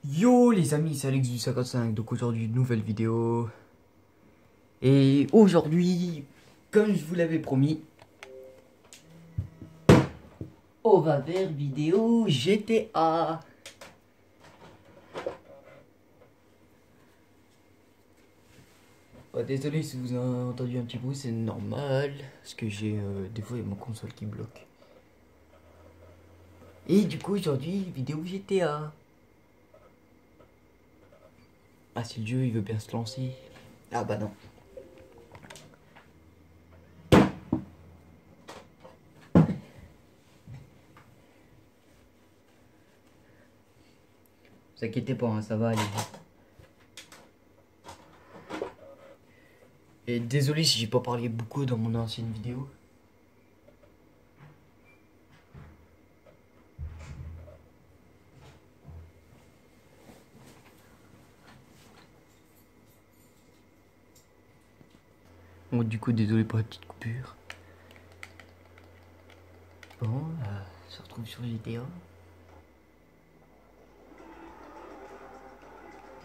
Yo les amis, c'est Alex du 55, donc aujourd'hui une nouvelle vidéo. Et aujourd'hui, comme je vous l'avais promis, on va faire vidéo GTA. Oh, désolé si vous avez entendu un petit bruit, c'est normal, parce que j'ai des fois il y a mon console qui bloque. Et du coup aujourd'hui, vidéo GTA. Ah, si le jeu il veut bien se lancer. Ah bah non. Vous inquiétez pas, hein, ça va aller. Et désolé si j'ai pas parlé beaucoup dans mon ancienne vidéo. Bon, du coup, désolé pour la petite coupure. Bon, on se retrouve sur GTA.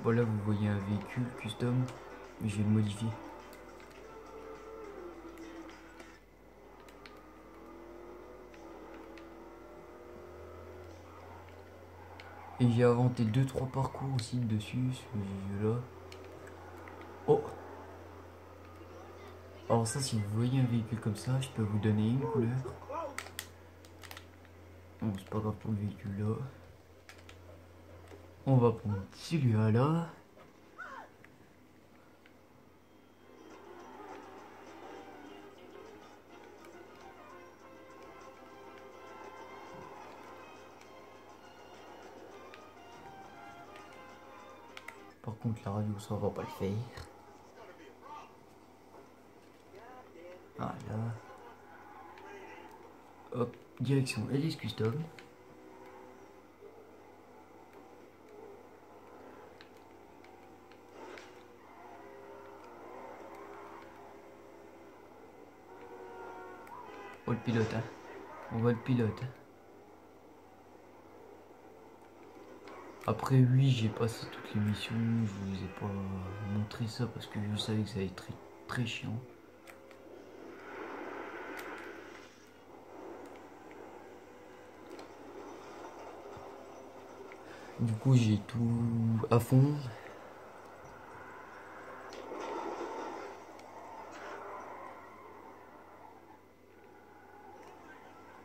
Bon, là, vous voyez un véhicule custom, mais je vais le modifier. Et j'ai inventé 2-3 parcours aussi dessus, ce jeu-là. Oh! Alors ça, si vous voyez un véhicule comme ça, je peux vous donner une couleur. Bon, c'est pas grave pour le véhicule là. On va prendre celui-là là. Par contre, la radio, ça va pas le faire. Voilà. Hop, direction LS Custom. Oh, le pilote, hein. On voit le pilote. Après, oui, j'ai passé toutes les missions. Je vous ai pas montré ça parce que je savais que ça allait être très chiant. Du coup, j'ai tout à fond.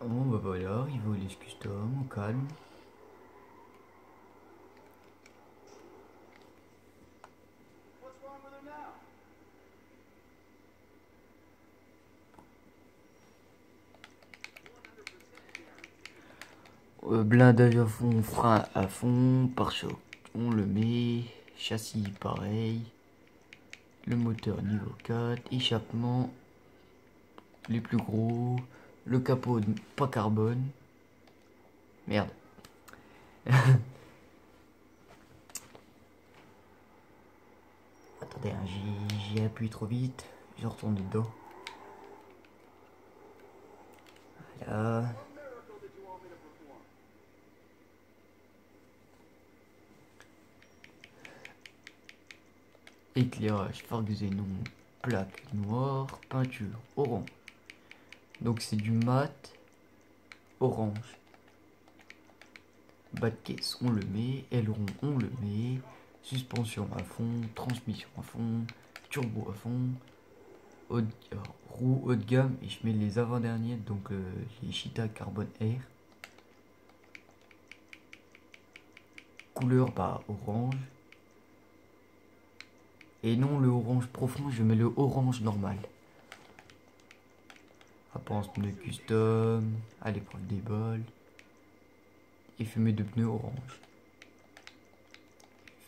Bon, bah voilà, il va les custom, au calme. Blindage à fond, frein à fond, pare-choc, on le met, châssis pareil, le moteur niveau 4, échappement, les plus gros, le capot pas carbone, merde. Attendez, hein, j'ai appuyé trop vite, je retourne dedans. Voilà. Éclairage phare xénon, plaque noire, peinture orange. Donc c'est du mat orange. Bas de caisse on le met, aileron on le met, suspension à fond, transmission à fond, turbo à fond, roue haut de gamme et je mets les avant-derniers, donc les Cheetah Carbon Air. Couleur bah orange. Et non le orange profond, je mets le orange normal. Apparence pneu custom, à l'épreuve des bols. Et fumée de pneus orange.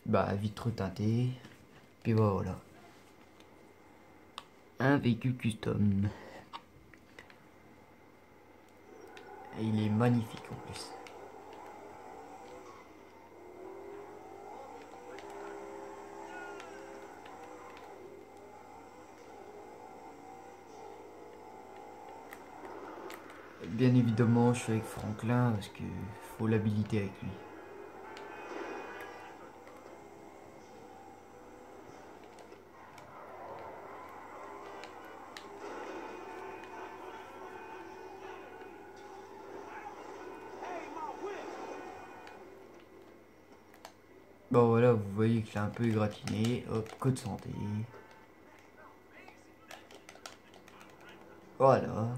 Bah vitre teintée. Puis voilà. Un véhicule custom. Et il est magnifique en plus. Bien évidemment, je suis avec Franklin parce que faut l'habiliter avec lui. Bon voilà, vous voyez que je l'ai un peu égratigné. Hop, code santé. Voilà.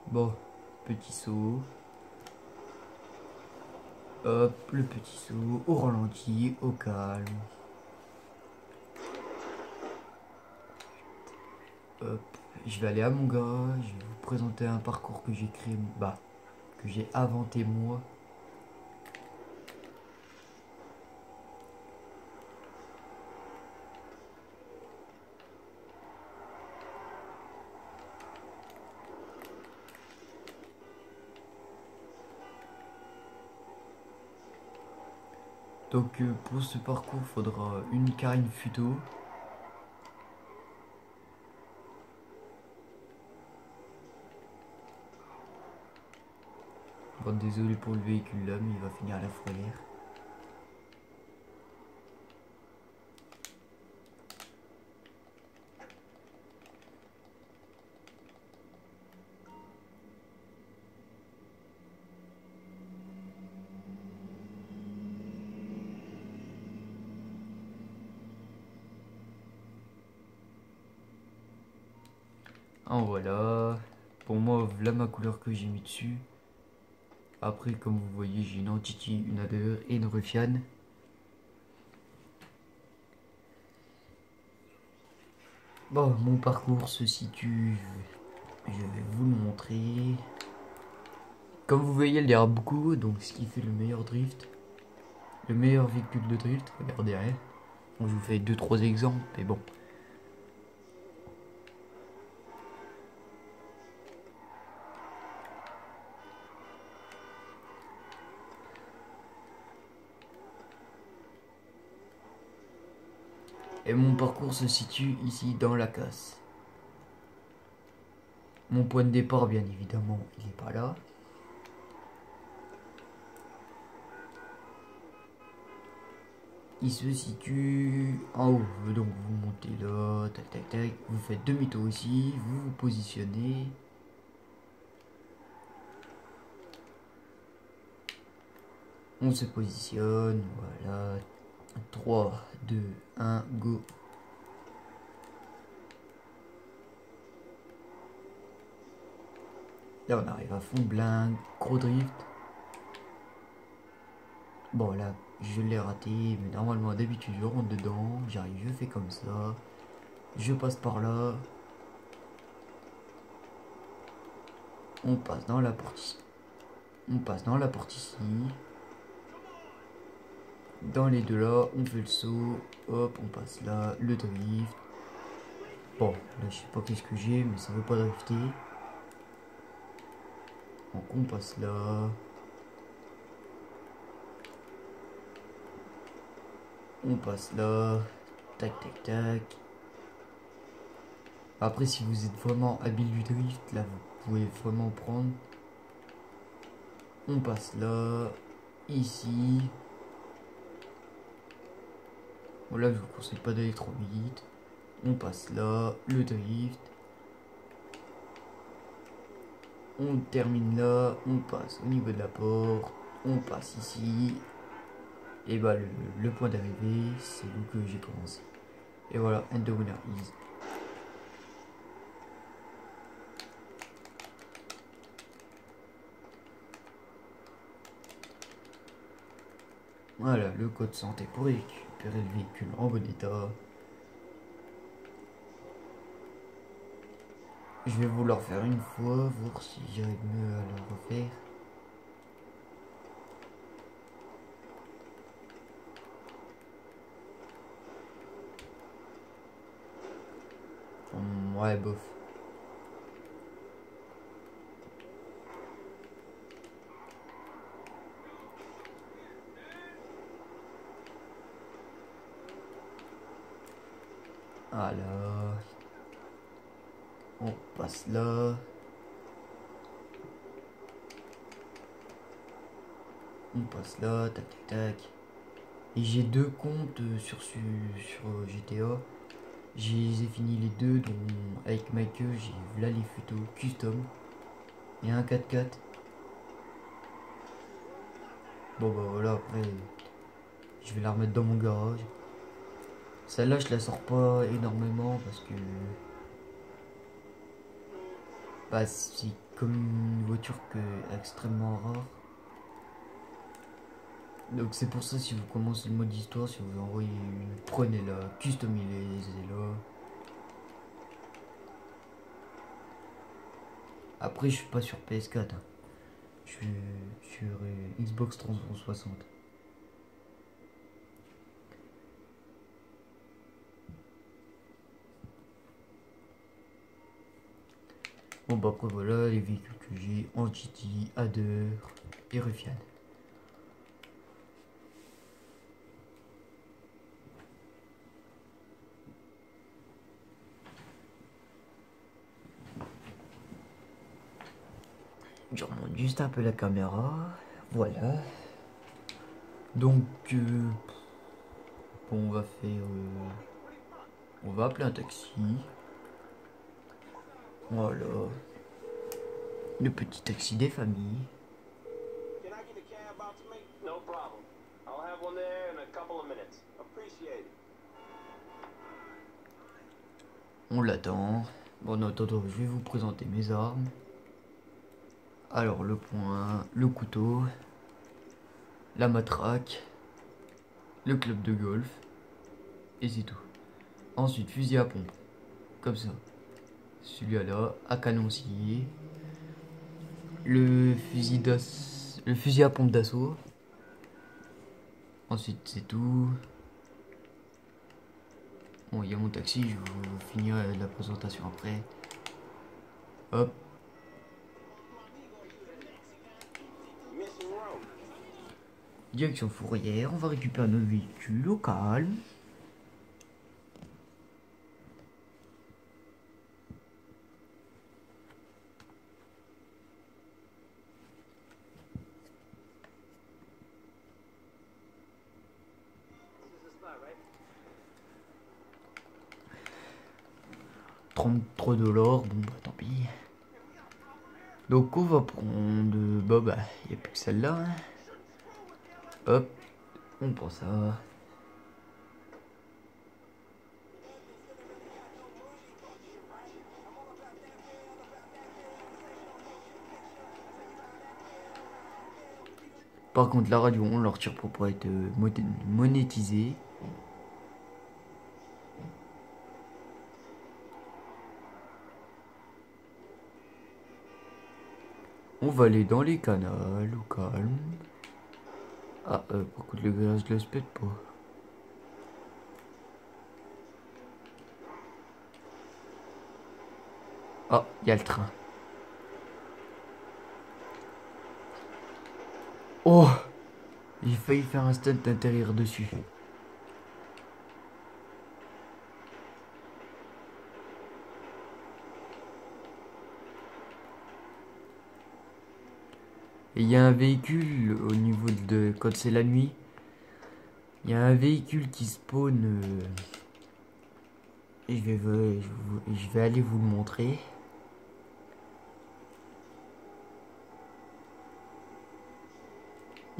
Bon, petit saut. Hop, le petit saut au ralenti, au calme. Hop, je vais aller à mon garage, je vais vous présenter un parcours que j'ai créé, que j'ai inventé moi. Donc pour ce parcours, il faudra une carine futo. Bon, désolé pour le véhicule là, mais il va finir à la fourrière. En voilà. Pour moi, voilà ma couleur que j'ai mis dessus. Après, comme vous voyez, j'ai une Entity, une ADE et une Ruffian. Bon, mon parcours se situe, je vais vous le montrer. Comme vous voyez, il y a beaucoup, donc ce qui fait le meilleur drift. Le meilleur véhicule de drift, regardez, hein. Bon, je vous fais 2-3 exemples, mais bon. Et mon parcours se situe ici dans la casse. Mon point de départ, bien évidemment, il n'est pas là. Il se situe en haut. Donc vous montez là, tac tac tac. Vous faites demi-tour ici, vous vous positionnez. On se positionne, voilà. 3, 2, 1, go. Là on arrive à fond, blingue, gros drift. Bon là, je l'ai raté, mais normalement d'habitude je rentre dedans, j'arrive, je fais comme ça. Je passe par là. On passe dans la porte ici. On passe dans la porte ici. Dans les deux là, on fait le saut. Hop, on passe là, le drift. Bon, là je sais pas qu'est-ce que j'ai, mais ça veut pas drifter. Donc on passe là. On passe là. Tac tac tac. Après si vous êtes vraiment habile du drift, là vous pouvez vraiment prendre. On passe là. Ici. Bon là je vous conseille pas d'aller trop vite. On passe là. Le drift. On termine là. On passe au niveau de la porte. On passe ici. Et bah le point d'arrivée, c'est où que j'ai commencé. Et voilà, end the winner is. Voilà, le code santé pour récupérer le véhicule en bon état. Je vais vous le refaire une fois, voir si j'arrive mieux à le refaire. Ouais, bof. Alors, on passe là. On passe là, tac tac tac. Et j'ai deux comptes sur GTA. J'ai fini les deux, dont avec Michael, j'ai là les photos custom. Il y a un 4x4. Bon bah voilà, après je vais la remettre dans mon garage. Celle-là je la sors pas énormément parce que bah, c'est comme une voiture que extrêmement rare. Donc c'est pour ça, si vous commencez le mode histoire, si vous envoyez une, prenez-la, customisez-la. Après je suis pas sur PS4, hein. Je suis sur Xbox 360. Bon bah après voilà les véhicules que j'ai: Entity, Adder et Ruffian. Je remonte juste un peu la caméra. Voilà. Donc bon, on va faire on va appeler un taxi. Voilà. Le petit taxi des familles. On l'attend. Bon, en attendant, je vais vous présenter mes armes. Alors, le poing, le couteau, la matraque, le club de golf, et c'est tout. Ensuite, fusil à pompe, comme ça. Celui-là, à canon scié. Le fusil à pompe d'assaut. Ensuite, c'est tout. Bon, il y a mon taxi, je vous finirai la présentation après. Hop. Direction Fourrière, on va récupérer notre véhicule au calme. $33, bon bah tant pis. Donc on va prendre, bah il n'y a plus que celle-là, hein. Hop, on prend ça. Par contre la radio on la retire pour pas être monétisé. On va aller dans les canals au calme. Ah par contre le gaz je le pète pas. Ah, il y a le train. Oh, j'ai failli faire un stunt d'intérieur dessus. Et il y a un véhicule au niveau de quand c'est la nuit. Il y a un véhicule qui spawn. Et je vais aller vous le montrer.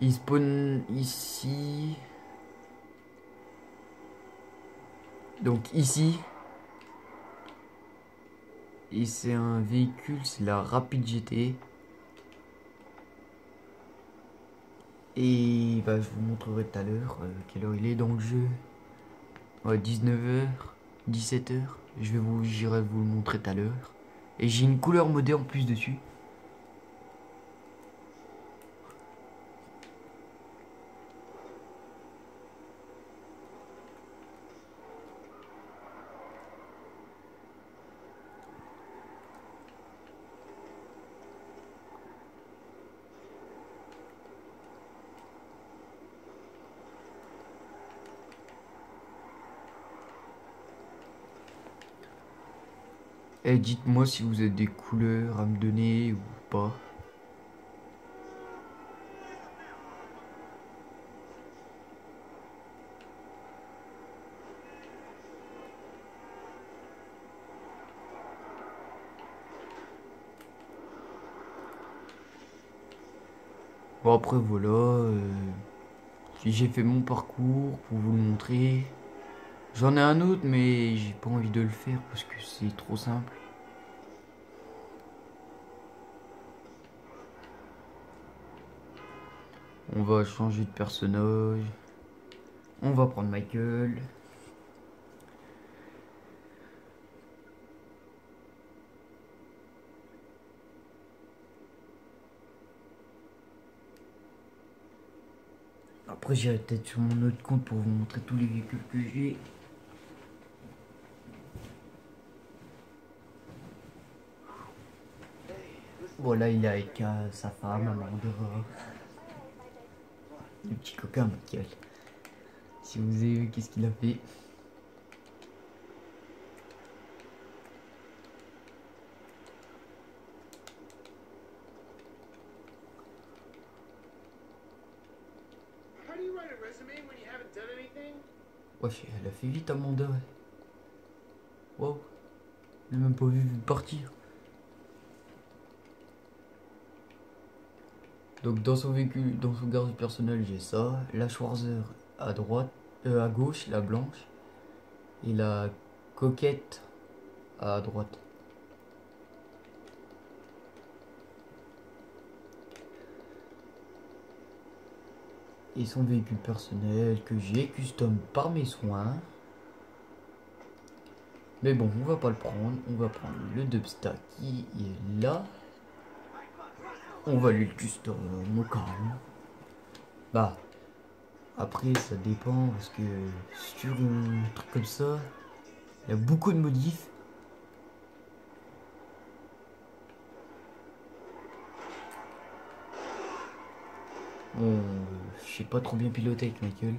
Il spawn ici. Donc ici. Et c'est un véhicule, c'est la Rapid GT. Et bah, je vous montrerai tout à l'heure quelle heure il est dans le jeu. Ouais, 19h, 17h. J'irai vous le montrer tout à l'heure. Et j'ai une couleur modée en plus dessus. Et dites-moi si vous avez des couleurs à me donner ou pas. Bon après voilà, j'ai fait mon parcours pour vous le montrer. J'en ai un autre mais j'ai pas envie de le faire parce que c'est trop simple. On va changer de personnage. On va prendre Michael. Après j'irai peut-être sur mon autre compte pour vous montrer tous les véhicules que j'ai. Voilà, il est avec sa femme, Amanda. Le petit coquin, Michael. Si vous avez vu, qu'est-ce qu'il a fait? Wesh, elle a fait vite, Amanda. Wow, je l'ai même pas vu partir. Donc dans son véhicule, dans son garage personnel, j'ai ça. La Schwarzer à droite, à gauche, la blanche. Et la coquette à droite. Et son véhicule personnel que j'ai custom par mes soins. Mais bon, on va pas le prendre. On va prendre le Dubsta qui est là. On va lui le custom au calme. Bah, après ça dépend parce que sur un truc comme ça, il y a beaucoup de modifs. Bon, je sais pas trop bien piloter avec Michael.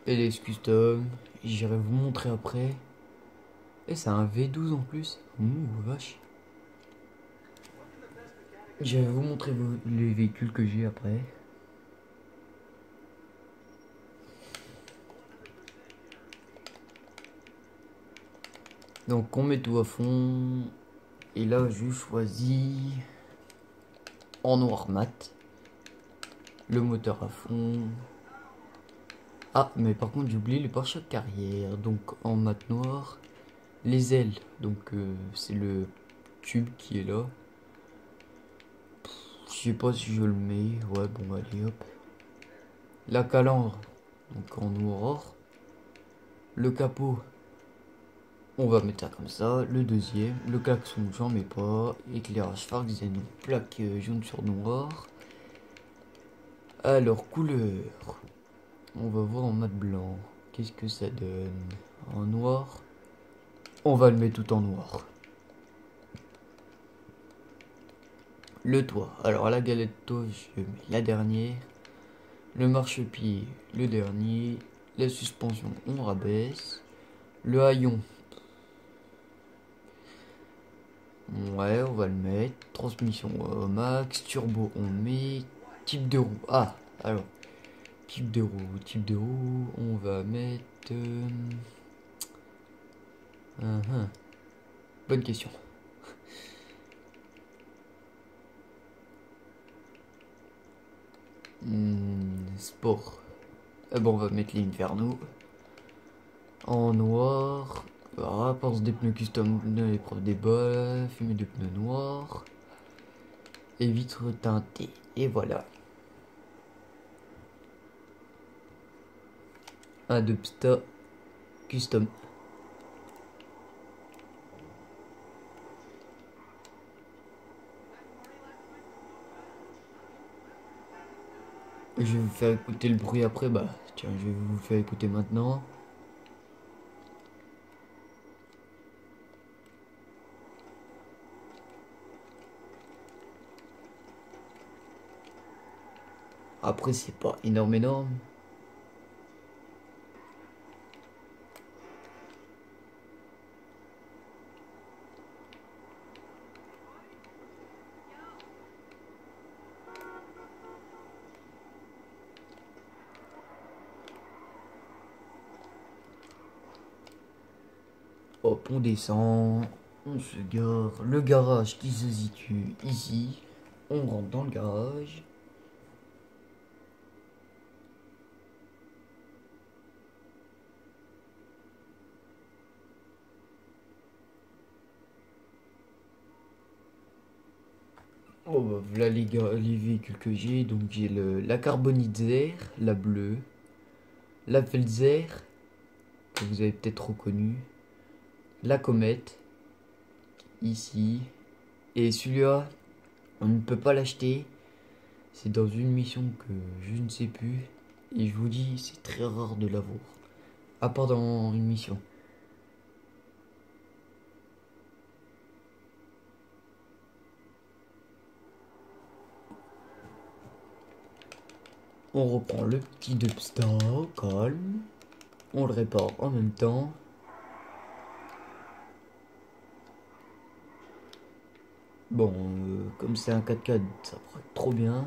LS Custom, j'irai vous montrer après. Et c'est un V12 en plus. Ouh, vache. J'irai vous montrer les véhicules que j'ai après. Donc on met tout à fond. Et là je choisis en noir mat. Le moteur à fond. Ah mais par contre j'ai oublié les pare-chocs arrière. Donc en mat noir. Les ailes. Donc c'est le tube qui est là. Je sais pas si je le mets. Ouais bon allez hop. La calandre. Donc en noir. Le capot. On va mettre ça comme ça. Le deuxième. Le klaxon j'en mets pas. Éclairage phare xénon. Plaque jaune sur noir. Alors couleur. On va voir en mat blanc. Qu'est-ce que ça donne? En noir. On va le mettre tout en noir. Le toit. Alors la galette toit, je mets la dernière. Le marchepied, le dernier. La suspension, on rabaisse. Le haillon. Ouais, on va le mettre. Transmission au max. Turbo, on met. Type de roue. Ah, alors. Type de roue. Type de roue, on va mettre. Bonne question. Sport. Ah bon, on va mettre l'Inferno. En noir. Rapports des pneus custom de l'épreuve des balles. Fumée de pneus noirs. Et vitres teintées. Et voilà. Un Dubsta custom. Je vais vous faire écouter le bruit après. Bah, tiens, je vais vous le faire écouter maintenant. Après, c'est pas énorme, énorme. Hop, on descend, on se gare. Le garage qui se situe ici. On rentre dans le garage. Oh bah voilà les véhicules que j'ai. Donc j'ai la Carbonitzer, la bleue, la Velzer, que vous avez peut-être reconnu, la Comète, ici. Et celui-là, on ne peut pas l'acheter. C'est dans une mission que je ne sais plus. Et je vous dis, c'est très rare de l'avoir. À part dans une mission. On reprend le petit Dubstar, calme. On le répare en même temps. Bon, comme c'est un 4x4, ça pourrait être trop bien.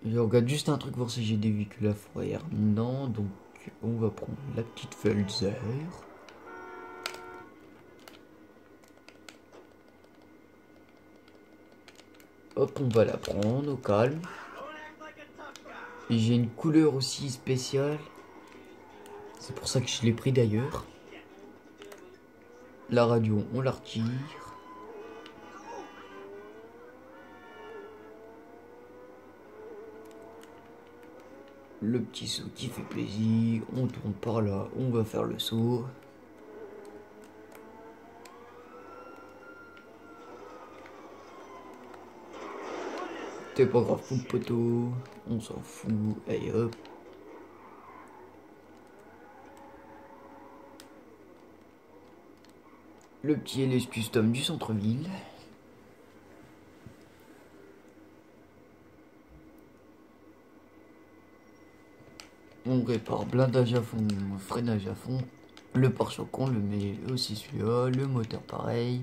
Je regarde juste un truc voir si j'ai des véhicules à fourrière. Non, donc on va prendre la petite Felzer. Hop, on va la prendre au calme. Et j'ai une couleur aussi spéciale. C'est pour ça que je l'ai pris d'ailleurs. La radio, on la retire. Le petit saut qui fait plaisir. On tourne par là, on va faire le saut. C'est pas grave pour le poteau. On s'en fout. Allez hop. Le petit LS Custom du centre-ville. On répare blindage à fond, freinage à fond. Le pare-choc on le met aussi celui-là. Le moteur pareil.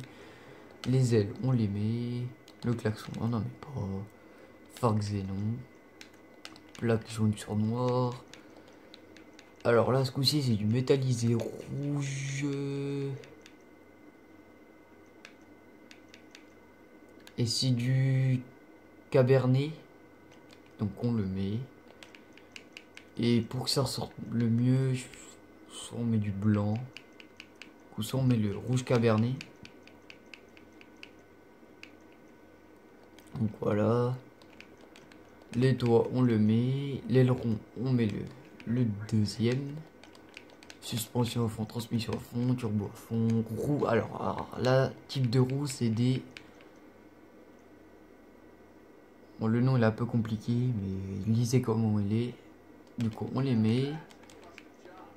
Les ailes on les met. Le klaxon on n'en met pas. Phare xénon. Plaque jaune sur noir. Alors là ce coup-ci c'est du métallisé rouge. Et c'est du cabernet. Donc on le met. Et pour que ça ressorte le mieux, soit on met du blanc, ou soit on met le rouge cabernet. Donc voilà. Les doigts on le met. L'aileron on met le deuxième. Suspension à fond, transmission à fond, turbo à fond, roue. Alors là, type de roue c'est des... Bon, le nom il est un peu compliqué, mais lisez comment il est. Du coup, on les met.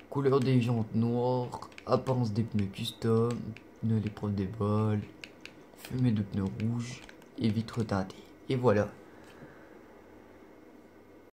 Couleur des jantes noires. Apparence des pneus custom. Pneus l'épreuve des balles. Fumée de pneus rouges. Et vitres teintées. Et voilà.